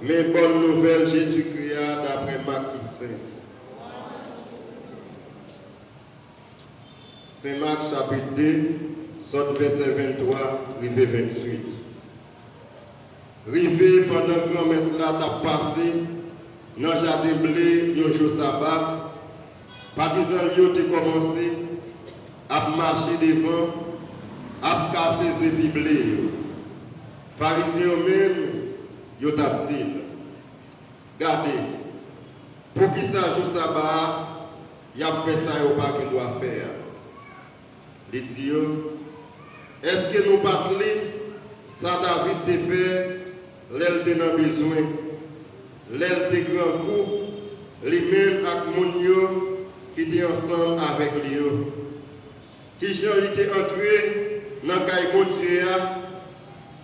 Mais bonne nouvelle, Jésus-Christ d'après Marc qui saint. Saint Marc chapitre 2, sort verset 23, rivé 28. Rivé pendant que grand maître là t'a passé, dans le jardin blé, un jour sabbat, partisan yo te commencé à marcher devant, à casser ses biblés. Pharisiens même, yo t'a dit, regardez, pour qui ça joue sabbat, il a fait ça et pas qu'il doit faire. Il dit, est-ce que nous parlons ça David te fait, l'elle te n'a besoin, l'elle te grand coup, lui-même avec mon yo qui était ensemble avec lui. Qui Jean était entré dans le caille mon Dieu,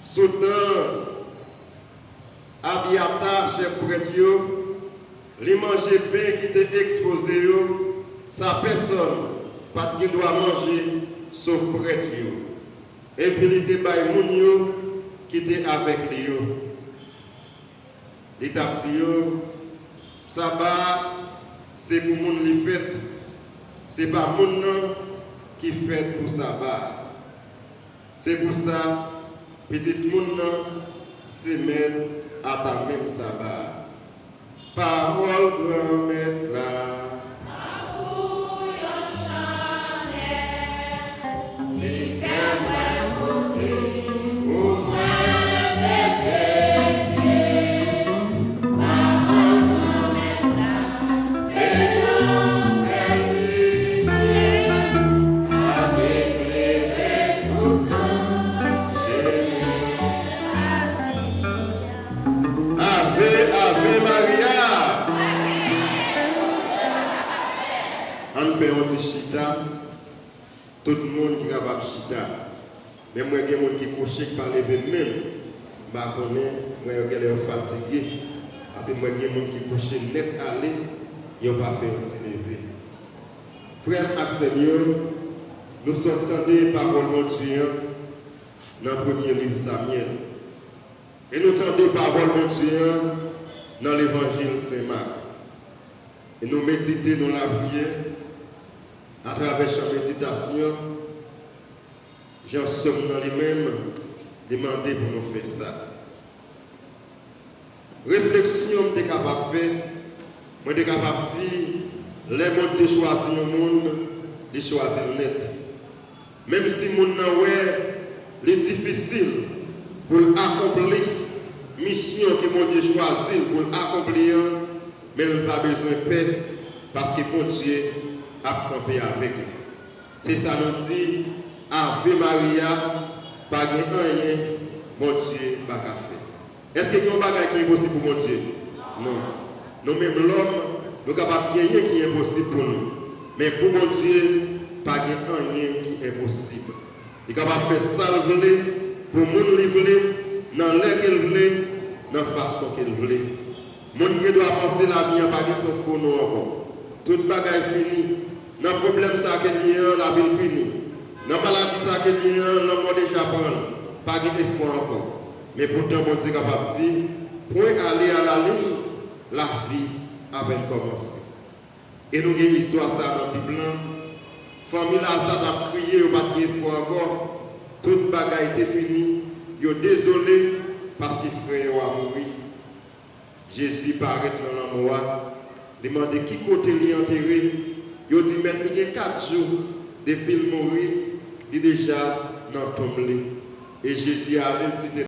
soutenant Abiatar, chef prêtre, les manger pain qui était exposé, sa personne, pas qui doit manger, sauf prêtre. Et puis il était par moun qui était avec lui. Il t'a dit, sabbat, c'est pour moun li fête. C'est pas moun qui fait pour sabbat. C'est pour ça, petit moun se mettre à ta même sabbat. Parole grand maître là. Tout le monde qui est capable de chita. Mais moi, il y a des gens qui couchent par lever même. Je connais, moi, je suis fatigué. Parce que moi, il y a des gens qui couchent net aller, ils n'ont pas fait un petit lever. Frère et Seigneur, nous sommes tendus par parole de Dieu dans le premier livre Samuel. Et nous tendons parole de Dieu dans l'évangile Saint-Marc. Et nous méditons dans la prière. À travers chaque méditation, j'en somme dans les mêmes demander pour nous faire ça. Réflexion, je suis capable de faire. Je suis capable de dire, les gens qui choisissent un monde, ils choisissent net. Même si le monde est difficile pour accomplir la mission que mon Dieu choisit pour accomplir, mais il n'a pas besoin de paix parce que mon Dieu à camper avec lui. C'est ça nous dit, Ave Maria, pas rien, mon Dieu, pas qu'à faire. Est-ce qu'il y a un bagage qui est impossible pour mon Dieu? Non. Nous-mêmes, l'homme, nous sommes capables de gagner qui est impossible pour nous. Mais pour mon Dieu, pas rien qui est impossible. Il est capable de faire ça pour mon livre, dans l'air qu'il veut, dans la façon qu'il veut. Mon Dieu doit penser la vie en pas de sens pour nous encore. Tout bagage fini. Dans le problème, ça que la ville finie. Dans la maladie, ça que le monde déjà prend. Pas d'espoir encore. Mais pourtant, mon Dieu est capable de dire, point aller à la ligne, la vie avait commencé. Et nous avons une histoire ça dans la Bible. La famille a crié, il n'y a pas d'espoir encore. Tout bagage était fini. Ils sont désolés parce qu'ils frère a mouru. Jésus paraît dans la mort. Demandez qui côté lui enterré. Il dit, maître, il y a 4 jours depuis le mourir, il est déjà dans le tombe. Et Jésus a allé, c'était